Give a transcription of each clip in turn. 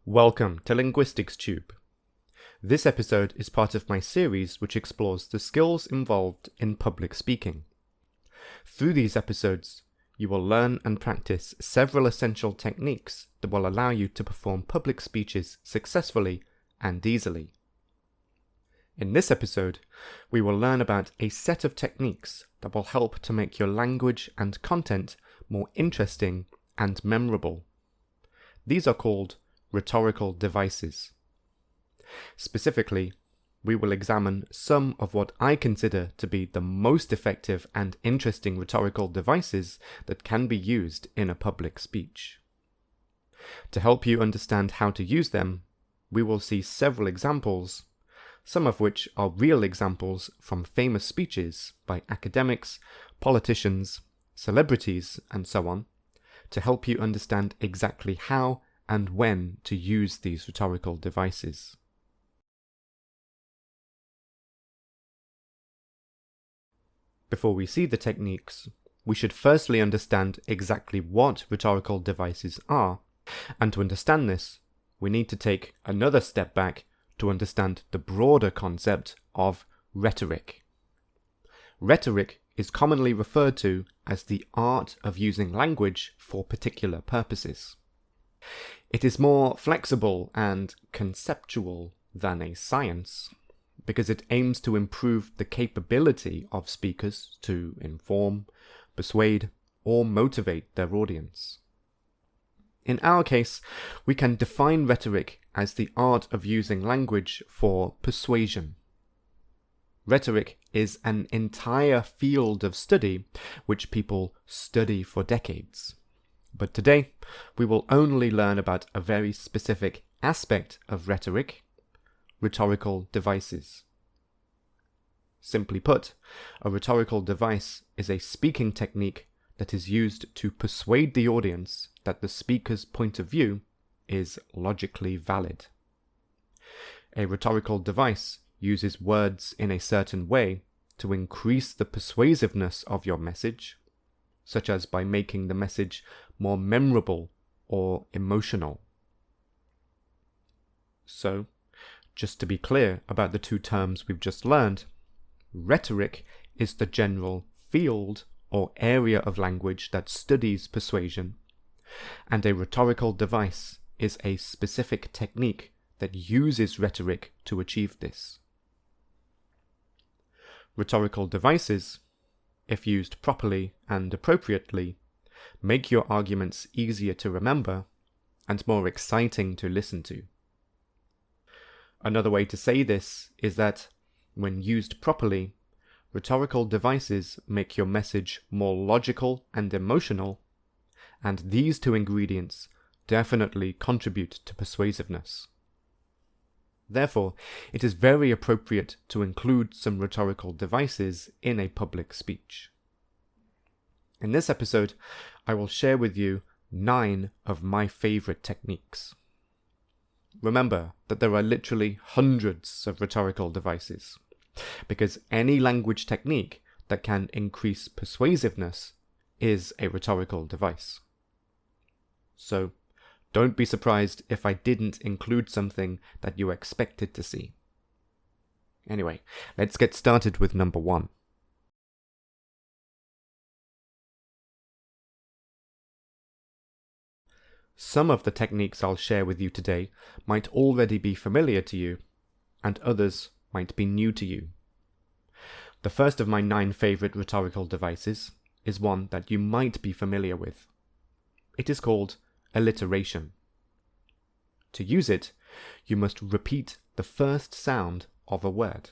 Welcome to LinguisticsTube. This episode is part of my series which explores the skills involved in public speaking. Through these episodes, you will learn and practice several essential techniques that will allow you to perform public speeches successfully and easily. In this episode, we will learn about a set of techniques that will help to make your language and content more interesting and memorable. These are called Rhetorical Devices. Specifically, we will examine some of what I consider to be the most effective and interesting rhetorical devices that can be used in a public speech. To help you understand how to use them, we will see several examples, some of which are real examples from famous speeches by academics, politicians, celebrities, and so on, to help you understand exactly how and when to use these rhetorical devices. Before we see the techniques, we should firstly understand exactly what rhetorical devices are, and to understand this, we need to take another step back to understand the broader concept of rhetoric. Rhetoric is commonly referred to as the art of using language for particular purposes. It is more flexible and conceptual than a science, because it aims to improve the capability of speakers to inform, persuade, or motivate their audience. In our case, we can define rhetoric as the art of using language for persuasion. Rhetoric is an entire field of study which people study for decades. But today, we will only learn about a very specific aspect of rhetoric: rhetorical devices. Simply put, a rhetorical device is a speaking technique that is used to persuade the audience that the speaker's point of view is logically valid. A rhetorical device uses words in a certain way to increase the persuasiveness of your message, such as by making the message more memorable or emotional. So, just to be clear about the two terms we've just learned, rhetoric is the general field or area of language that studies persuasion, and a rhetorical device is a specific technique that uses rhetoric to achieve this. Rhetorical devices, if used properly and appropriately, make your arguments easier to remember and more exciting to listen to. Another way to say this is that, when used properly, rhetorical devices make your message more logical and emotional, and these two ingredients definitely contribute to persuasiveness. Therefore, it is very appropriate to include some rhetorical devices in a public speech. In this episode, I will share with you 9 of my favorite techniques. Remember that there are literally hundreds of rhetorical devices, because any language technique that can increase persuasiveness is a rhetorical device. So, don't be surprised if I didn't include something that you expected to see. Anyway, let's get started with number 1. Some of the techniques I'll share with you today might already be familiar to you, and others might be new to you. The first of my 9 favorite rhetorical devices is one that you might be familiar with. It is called alliteration. To use it, you must repeat the first sound of a word.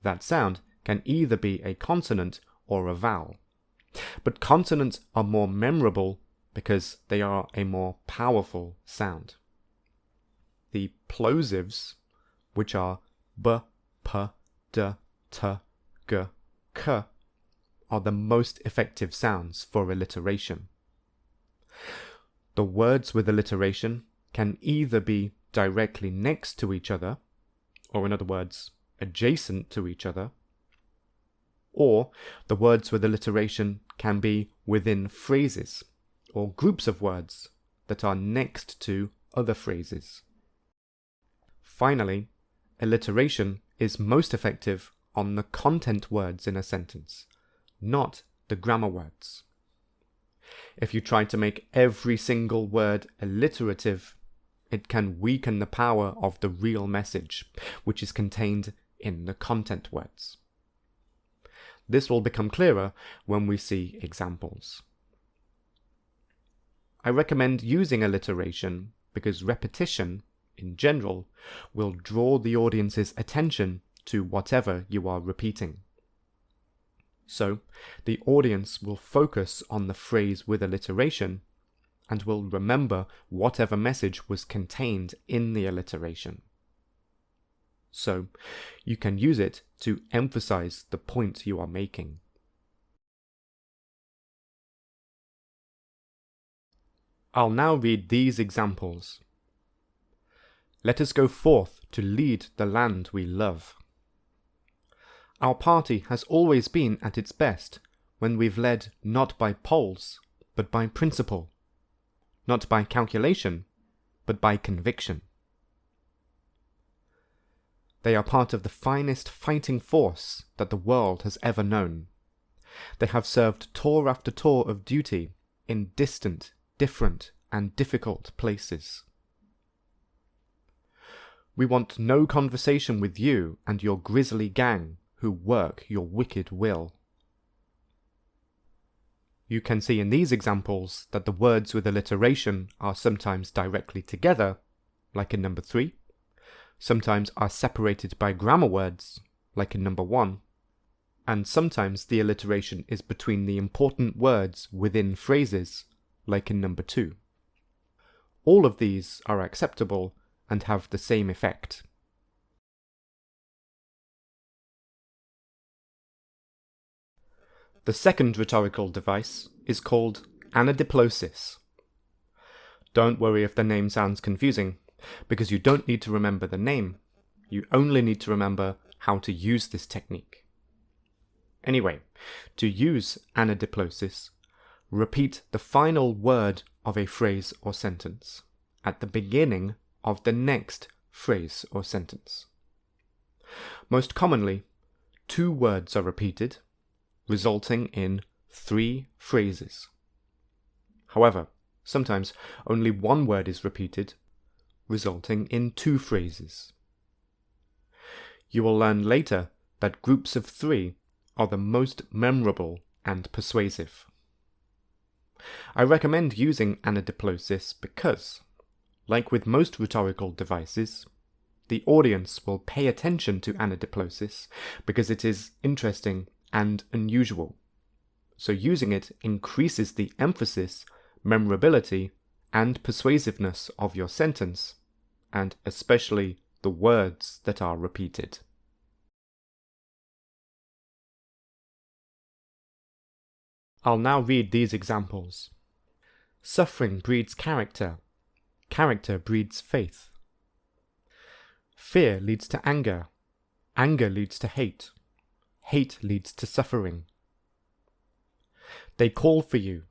That sound can either be a consonant or a vowel, but consonants are more memorable because they are a more powerful sound. The plosives, which are b, p, d, t, g, k, are the most effective sounds for alliteration. The words with alliteration can either be directly next to each other, or in other words, adjacent to each other, or the words with alliteration can be within phrases or groups of words that are next to other phrases. Finally, alliteration is most effective on the content words in a sentence, not the grammar words. If you try to make every single word alliterative, it can weaken the power of the real message, which is contained in the content words. This will become clearer when we see examples. I recommend using alliteration because repetition, in general, will draw the audience's attention to whatever you are repeating. So, the audience will focus on the phrase with alliteration and will remember whatever message was contained in the alliteration. So, you can use it to emphasize the point you are making. I'll now read these examples. Let us go forth to lead the land we love. Our party has always been at its best when we've led not by polls, but by principle, not by calculation, but by conviction. They are part of the finest fighting force that the world has ever known. They have served tour after tour of duty in distant, different, and difficult places. We want no conversation with you and your grisly gang who work your wicked will. You can see in these examples that the words with alliteration are sometimes directly together, like in number 3, sometimes are separated by grammar words, like in number 1, and sometimes the alliteration is between the important words within phrases, like in number 2. All of these are acceptable and have the same effect. The second rhetorical device is called Anadiplosis. Don't worry if the name sounds confusing, because you don't need to remember the name, you only need to remember how to use this technique. Anyway, to use Anadiplosis, repeat the final word of a phrase or sentence at the beginning of the next phrase or sentence. Most commonly, 2 words are repeated, resulting in 3 phrases. However, sometimes only 1 word is repeated, resulting in 2 phrases. You will learn later that groups of 3 are the most memorable and persuasive. I recommend using Anadiplosis because, like with most rhetorical devices, the audience will pay attention to Anadiplosis because it is interesting and unusual. So using it increases the emphasis, memorability, and persuasiveness of your sentence, and especially the words that are repeated. I'll now read these examples. Suffering breeds character. Character breeds faith. Fear leads to anger. Anger leads to hate. Hate leads to suffering. They call for you.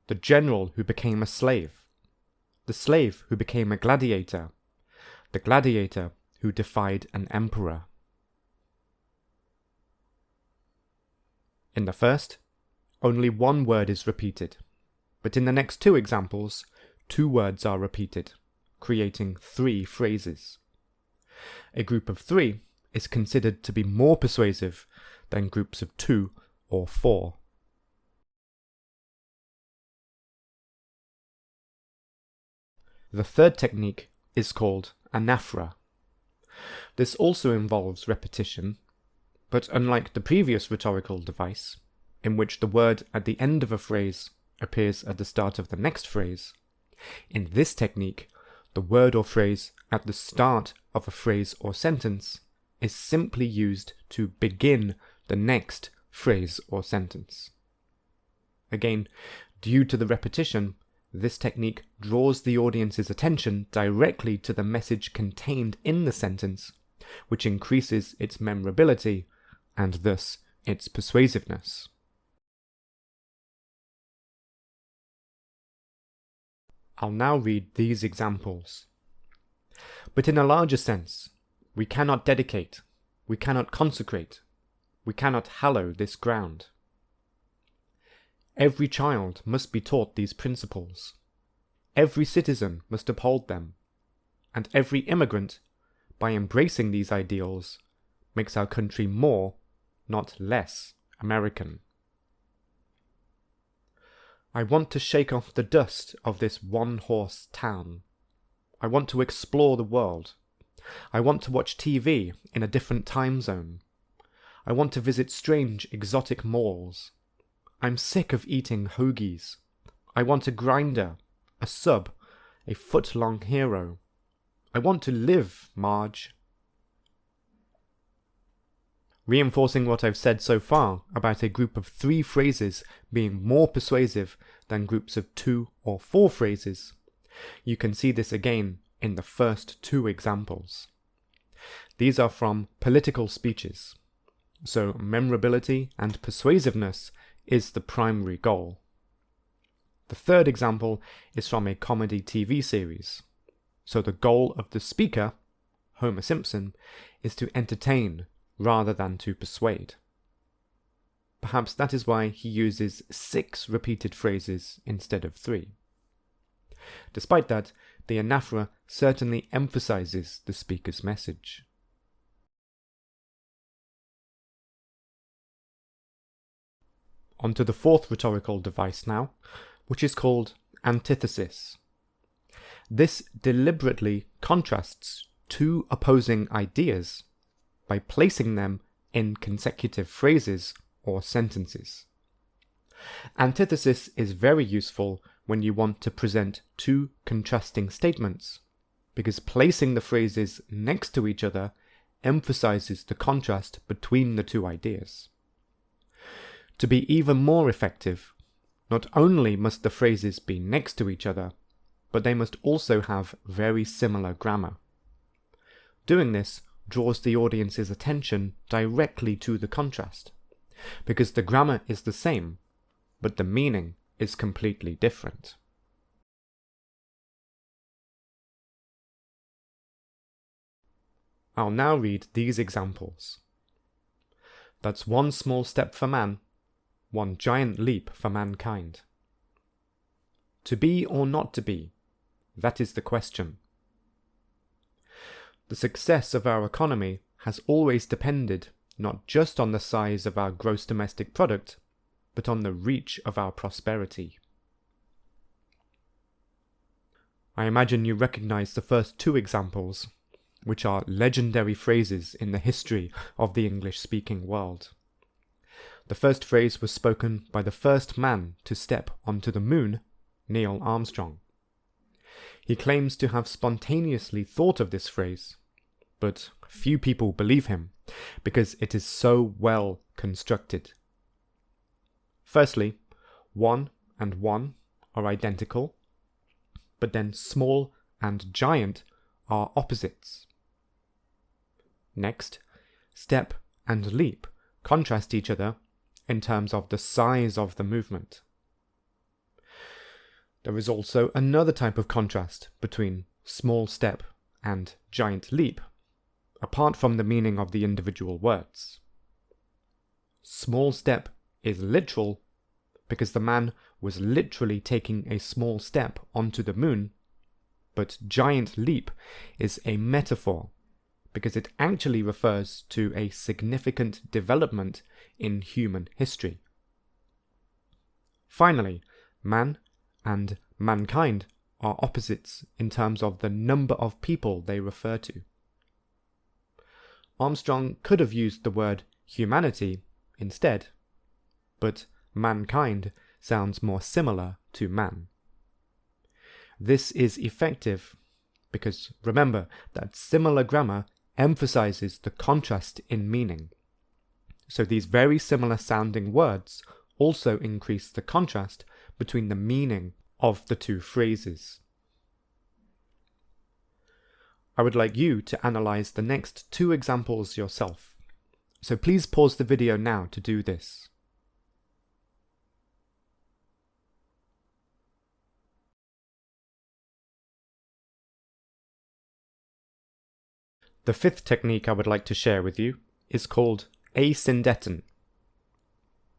The general who became a slave. The slave who became a gladiator. The gladiator who defied an emperor. In the first, only 1 word is repeated, but in the next 2 examples, 2 words are repeated, creating 3 phrases. A group of 3 is considered to be more persuasive than groups of 2 or 4. The third technique is called anaphora. This also involves repetition, but unlike the previous rhetorical device, in which the word at the end of a phrase appears at the start of the next phrase, in this technique, the word or phrase at the start of a phrase or sentence is simply used to begin the next phrase or sentence. Again, due to the repetition, this technique draws the audience's attention directly to the message contained in the sentence, which increases its memorability and thus its persuasiveness. I'll now read these examples. But in a larger sense, we cannot dedicate, we cannot consecrate, we cannot hallow this ground. Every child must be taught these principles. Every citizen must uphold them. And every immigrant, by embracing these ideals, makes our country more, not less, American. I want to shake off the dust of this one-horse town. I want to explore the world. I want to watch TV in a different time zone. I want to visit strange, exotic malls. I'm sick of eating hoagies. I want a grinder, a sub, a foot-long hero. I want to live, Marge. Reinforcing what I've said so far about a group of 3 phrases being more persuasive than groups of 2 or 4 phrases, you can see this again in the first 2 examples. These are from political speeches, so memorability and persuasiveness is the primary goal. The third example is from a comedy TV series, so the goal of the speaker, Homer Simpson, is to entertain rather than to persuade. Perhaps that is why he uses 6 repeated phrases instead of 3. Despite that, the anaphora certainly emphasizes the speaker's message. On to the fourth rhetorical device now, which is called antithesis. This deliberately contrasts 2 opposing ideas by placing them in consecutive phrases or sentences. Antithesis is very useful when you want to present 2 contrasting statements, because placing the phrases next to each other emphasizes the contrast between the 2 ideas. To be even more effective, not only must the phrases be next to each other, but they must also have very similar grammar. Doing this draws the audience's attention directly to the contrast, because the grammar is the same, but the meaning is completely different. I'll now read these examples. That's one small step for man, one giant leap for mankind. To be or not to be, that is the question. The success of our economy has always depended not just on the size of our gross domestic product, but on the reach of our prosperity. I imagine you recognize the first 2 examples, which are legendary phrases in the history of the English-speaking world. The first phrase was spoken by the first man to step onto the moon, Neil Armstrong. He claims to have spontaneously thought of this phrase, but few people believe him because it is so well constructed. Firstly, 1 and 1 are identical, but then small and giant are opposites. Next, step and leap contrast each other in terms of the size of the movement. There is also another type of contrast between small step and giant leap, apart from the meaning of the individual words. Small step is literal because the man was literally taking a small step onto the moon, but giant leap is a metaphor because it actually refers to a significant development in human history. Finally, man and mankind are opposites in terms of the number of people they refer to. Armstrong could have used the word humanity instead, but mankind sounds more similar to man. This is effective because remember that similar grammar emphasizes the contrast in meaning. So these very similar sounding words also increase the contrast between the meaning of the 2 phrases. I would like you to analyze the next 2 examples yourself, so please pause the video now to do this. The fifth technique I would like to share with you is called Asyndeton.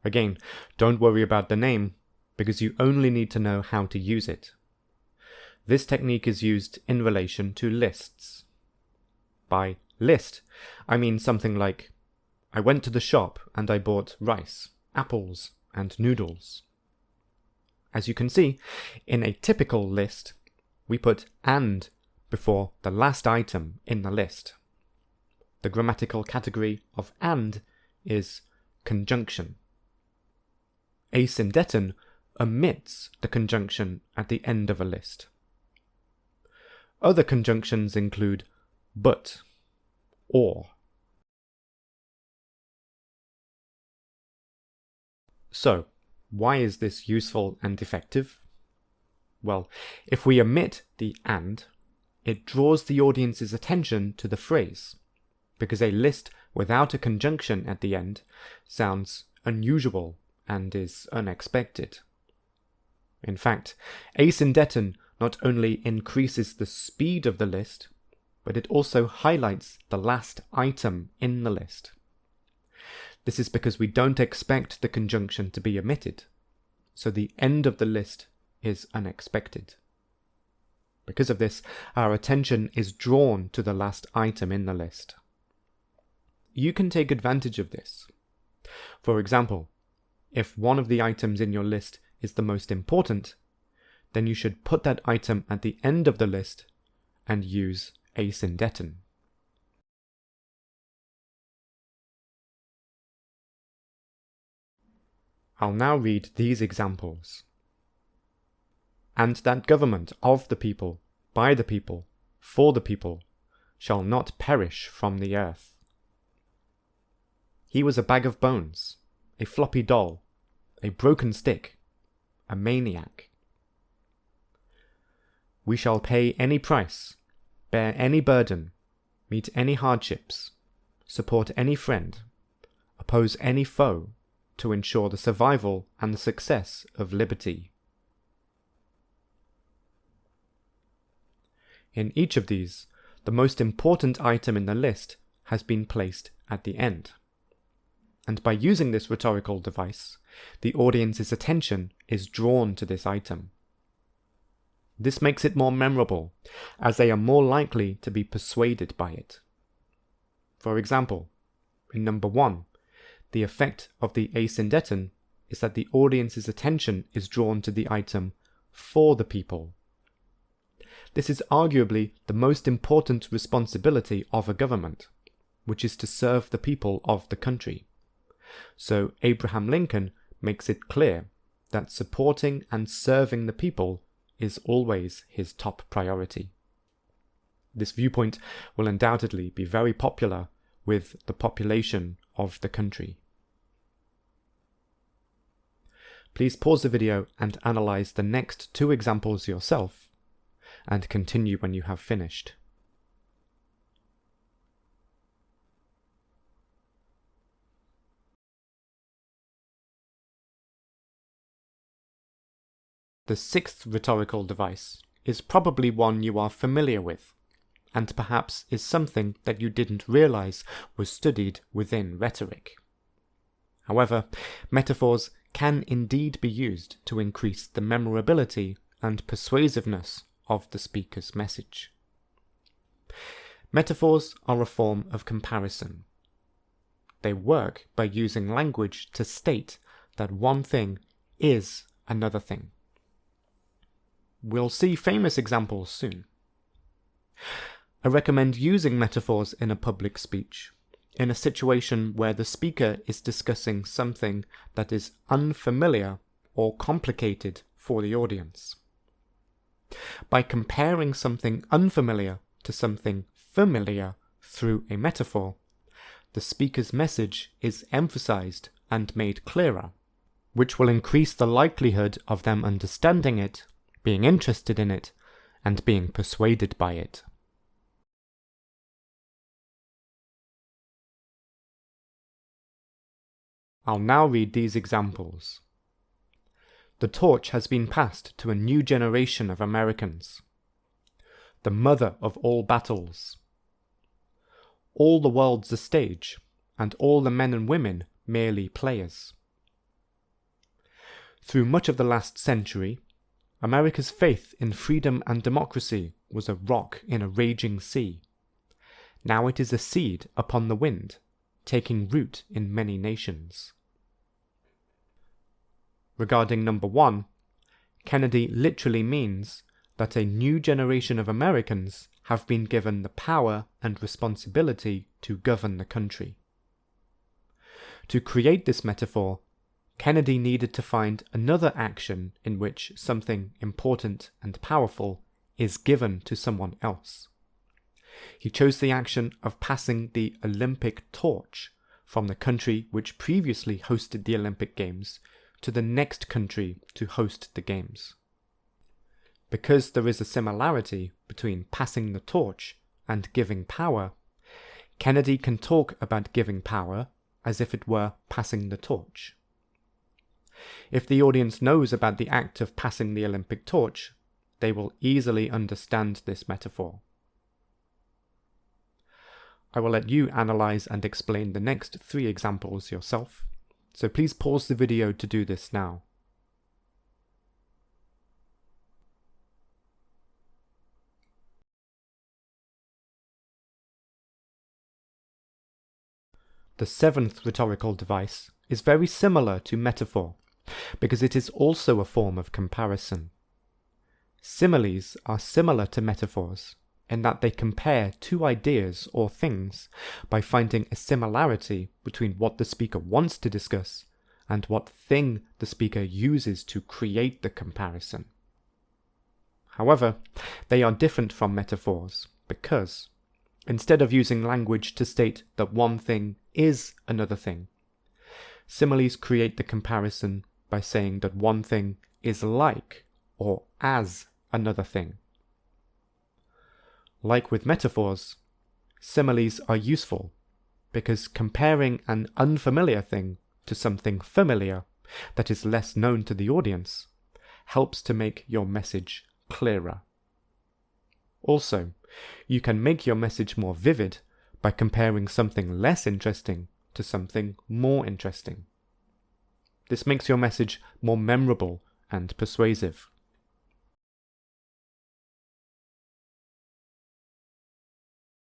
Again, don't worry about the name, because you only need to know how to use it. This technique is used in relation to lists. By list, I mean something like, I went to the shop and I bought rice, apples, and noodles. As you can see, in a typical list, we put and before the last item in the list. The grammatical category of and is conjunction. Asyndeton omits the conjunction at the end of a list. Other conjunctions include but, or. So, why is this useful and effective? Well, if we omit the and, it draws the audience's attention to the phrase, because a list without a conjunction at the end sounds unusual and is unexpected. In fact, Asyndeton not only increases the speed of the list, but it also highlights the last item in the list. This is because we don't expect the conjunction to be omitted, so the end of the list is unexpected. Because of this, our attention is drawn to the last item in the list. You can take advantage of this. For example, if one of the items in your list is the most important, then you should put that item at the end of the list and use Asyndeton. I'll now read these examples. And that government of the people, by the people, for the people, shall not perish from the earth. He was a bag of bones, a floppy doll, a broken stick, a maniac. We shall pay any price, bear any burden, meet any hardships, support any friend, oppose any foe, to ensure the survival and the success of liberty. In each of these, the most important item in the list has been placed at the end. And by using this rhetorical device, the audience's attention is drawn to this item. This makes it more memorable, as they are more likely to be persuaded by it. For example, in number 1, the effect of the Asyndeton is that the audience's attention is drawn to the item for the people. This is arguably the most important responsibility of a government, which is to serve the people of the country. So Abraham Lincoln makes it clear that supporting and serving the people is always his top priority. This viewpoint will undoubtedly be very popular with the population of the country. Please pause the video and analyze the next 2 examples yourself, and continue when you have finished. The 6th rhetorical device is probably one you are familiar with, and perhaps is something that you didn't realize was studied within rhetoric. However, metaphors can indeed be used to increase the memorability and persuasiveness of the speaker's message. Metaphors are a form of comparison. They work by using language to state that one thing is another thing. We'll see famous examples soon. I recommend using metaphors in a public speech, in a situation where the speaker is discussing something that is unfamiliar or complicated for the audience. By comparing something unfamiliar to something familiar through a metaphor, the speaker's message is emphasized and made clearer, which will increase the likelihood of them understanding it, being interested in it, and being persuaded by it. I'll now read these examples. The torch has been passed to a new generation of Americans. The mother of all battles. all the world's a stage, and all the men and women merely players. Through much of the last century, America's faith in freedom and democracy was a rock in a raging sea. Now it is a seed upon the wind, taking root in many nations. Regarding number 1, Kennedy literally means that a new generation of Americans have been given the power and responsibility to govern the country. To create this metaphor, Kennedy needed to find another action in which something important and powerful is given to someone else. He chose the action of passing the Olympic torch from the country which previously hosted the Olympic Games to the next country to host the Games. Because there is a similarity between passing the torch and giving power, Kennedy can talk about giving power as if it were passing the torch. If the audience knows about the act of passing the Olympic torch, they will easily understand this metaphor. I will let you analyze and explain the next 3 examples yourself, so please pause the video to do this now. The 7th rhetorical device is very similar to metaphor, because it is also a form of comparison. Similes are similar to metaphors in that they compare 2 ideas or things by finding a similarity between what the speaker wants to discuss and what thing the speaker uses to create the comparison. However, they are different from metaphors because, instead of using language to state that one thing is another thing, similes create the comparison by saying that one thing is like or as another thing. Like with metaphors, similes are useful because comparing an unfamiliar thing to something familiar that is less known to the audience helps to make your message clearer. Also, you can make your message more vivid by comparing something less interesting to something more interesting. This makes your message more memorable and persuasive.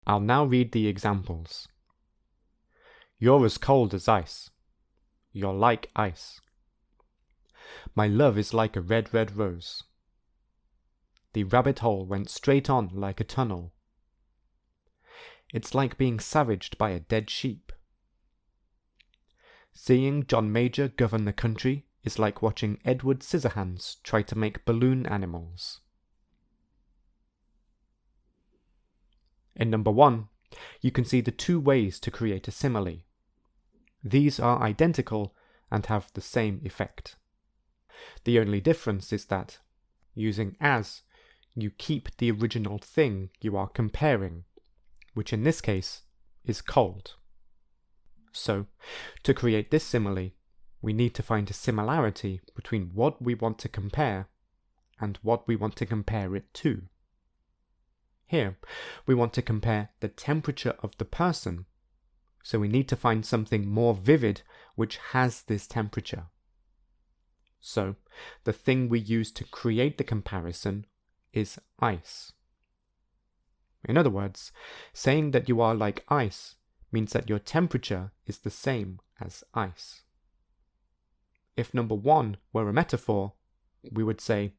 I'll now read the examples. You're as cold as ice. You're like ice. My love is like a red, red rose. The rabbit hole went straight on like a tunnel. It's like being savaged by a dead sheep. Seeing John Major govern the country is like watching Edward Scissorhands try to make balloon animals. In number 1, you can see the 2 ways to create a simile. These are identical and have the same effect. The only difference is that, using as, you keep the original thing you are comparing, which in this case is cold. So, to create this simile, we need to find a similarity between what we want to compare and what we want to compare it to. Here, we want to compare the temperature of the person, so we need to find something more vivid which has this temperature. So, the thing we use to create the comparison is ice. In other words, saying that you are like ice means that your temperature is the same as ice. If number 1 were a metaphor, we would say,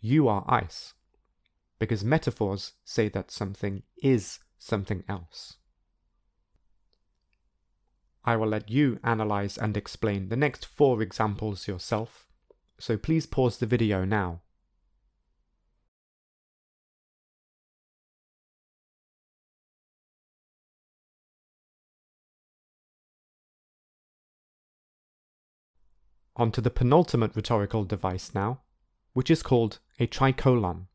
you are ice, because metaphors say that something is something else. I will let you analyze and explain the next 4 examples yourself, so please pause the video now. On to the penultimate rhetorical device now, which is called a tricolon.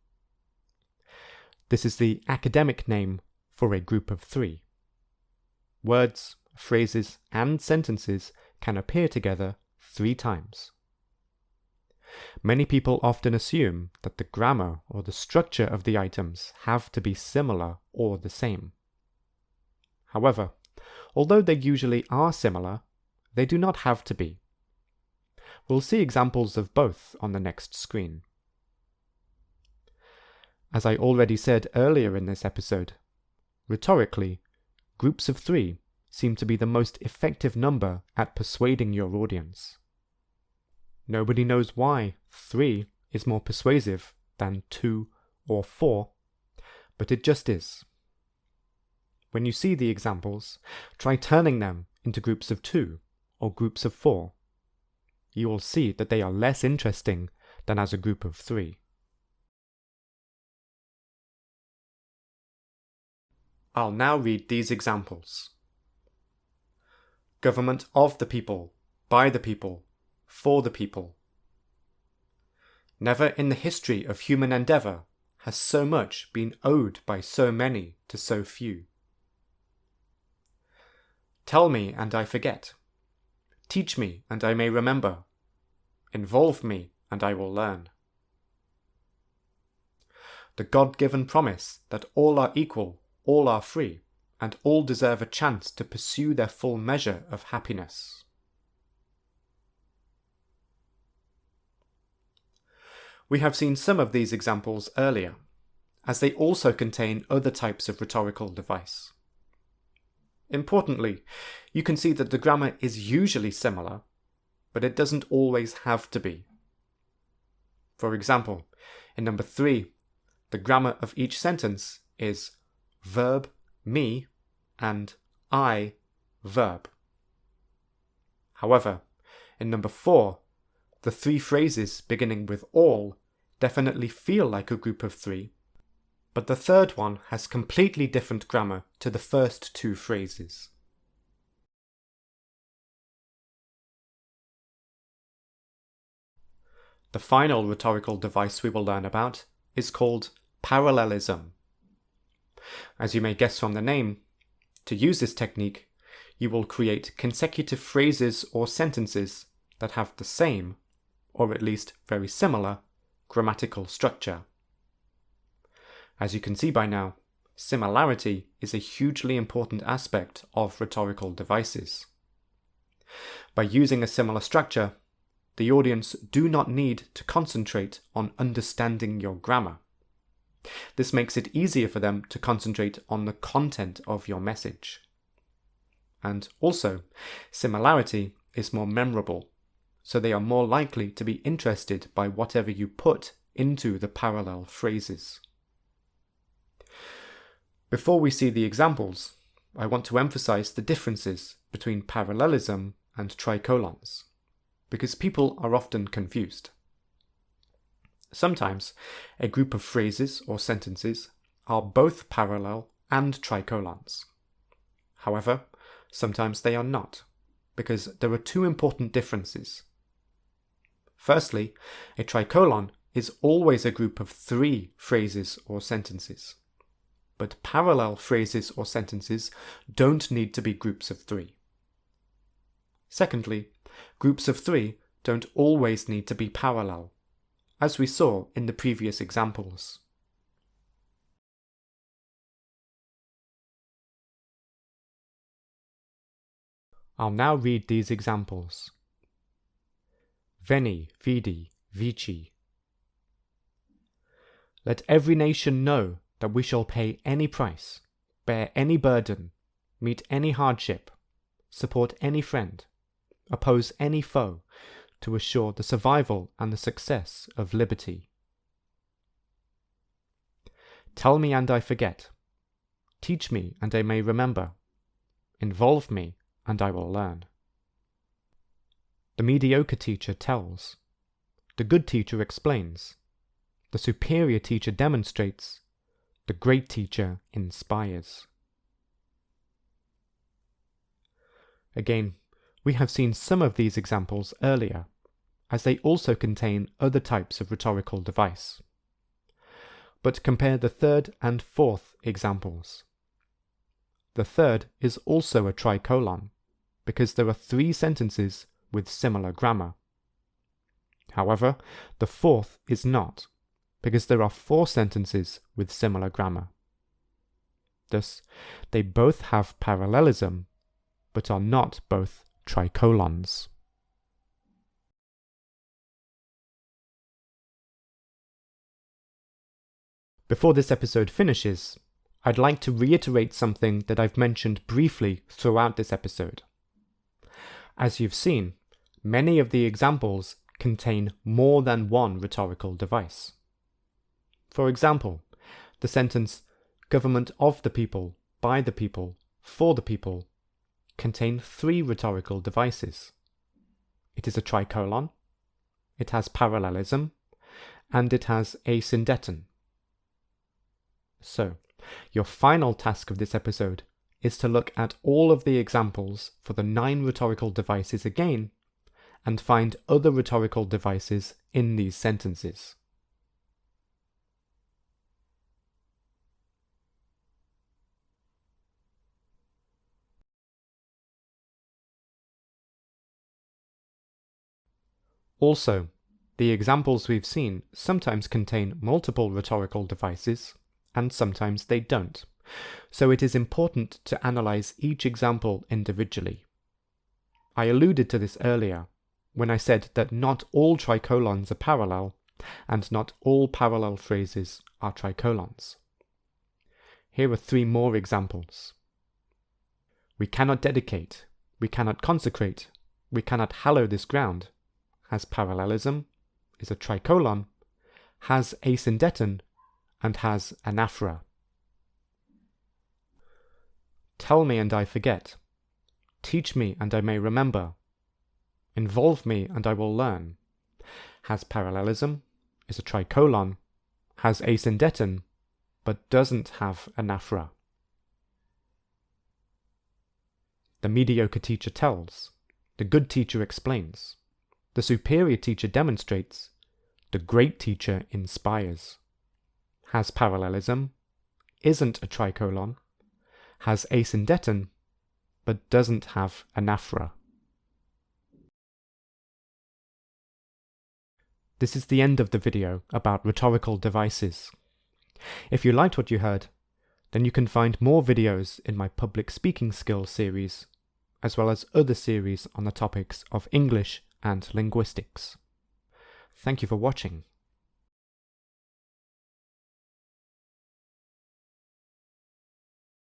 This is the academic name for a group of 3. Words, phrases, and sentences can appear together 3 times. Many people often assume that the grammar or the structure of the items have to be similar or the same. However, although they usually are similar, they do not have to be. We'll see examples of both on the next screen. As I already said earlier in this episode, rhetorically, groups of 3 seem to be the most effective number at persuading your audience. Nobody knows why 3 is more persuasive than 2 or 4, but it just is. When you see the examples, try turning them into groups of 2 or groups of 4. You will see that they are less interesting than as a group of 3. I'll now read these examples. Government of the people, by the people, for the people. Never in the history of human endeavour has so much been owed by so many to so few. Tell me and I forget. Teach me and I may remember. Involve me and I will learn. The God-given promise that all are equal, all are free, and all deserve a chance to pursue their full measure of happiness. We have seen some of these examples earlier, as they also contain other types of rhetorical device. Importantly, you can see that the grammar is usually similar, but it doesn't always have to be. For example, in number 3, the grammar of each sentence is verb, me, and I, verb. However, in number 4, the 3 phrases beginning with all definitely feel like a group of 3, but the third one has completely different grammar to the first 2 phrases. The final rhetorical device we will learn about is called parallelism. As you may guess from the name, to use this technique, you will create consecutive phrases or sentences that have the same, or at least very similar, grammatical structure. As you can see by now, similarity is a hugely important aspect of rhetorical devices. By using a similar structure, the audience do not need to concentrate on understanding your grammar. This makes it easier for them to concentrate on the content of your message. And also, similarity is more memorable, so they are more likely to be interested by whatever you put into the parallel phrases. Before we see the examples, I want to emphasize the differences between parallelism and tricolons, because people are often confused. Sometimes, a group of phrases or sentences are both parallel and tricolons. However, sometimes they are not, because there are 2 important differences. Firstly, a tricolon is always a group of 3 phrases or sentences, but parallel phrases or sentences don't need to be groups of 3. Secondly, groups of 3 don't always need to be parallel, as we saw in the previous examples. I'll now read these examples. Veni, vidi, vici. Let every nation know that we shall pay any price, bear any burden, meet any hardship, support any friend, oppose any foe, to assure the survival and the success of liberty. Tell me and I forget. Teach me and I may remember. Involve me and I will learn. The mediocre teacher tells. The good teacher explains. The superior teacher demonstrates. The great teacher inspires. Again, we have seen some of these examples earlier, as they also contain other types of rhetorical device. But compare the third and fourth examples. The third is also a tricolon, because there are 3 sentences with similar grammar. However, the fourth is not, because there are 4 sentences with similar grammar. Thus, they both have parallelism, but are not both tricolons. Before this episode finishes, I'd like to reiterate something that I've mentioned briefly throughout this episode. As you've seen, many of the examples contain more than one rhetorical device. For example, the sentence, government of the people, by the people, for the people, contain 3 rhetorical devices. It is a tricolon, it has parallelism, and it has Asyndeton. So, your final task of this episode is to look at all of the examples for the 9 rhetorical devices again, and find other rhetorical devices in these sentences. Also, the examples we've seen sometimes contain multiple rhetorical devices, and sometimes they don't, so it is important to analyze each example individually. I alluded to this earlier, when I said that not all tricolons are parallel, and not all parallel phrases are tricolons. Here are 3 more examples. We cannot dedicate, we cannot consecrate, we cannot hallow this ground, has parallelism, is a tricolon, has Asyndeton, and has anaphora. Tell me and I forget. Teach me and I may remember. Involve me and I will learn. Has parallelism, is a tricolon, has Asyndeton, but doesn't have anaphora. The mediocre teacher tells. The good teacher explains. The superior teacher demonstrates. The great teacher inspires. Has parallelism, isn't a tricolon, has Asyndeton, but doesn't have anaphora. This is the end of the video about rhetorical devices. If you liked what you heard, then you can find more videos in my public speaking skills series, as well as other series on the topics of English and linguistics. Thank you for watching.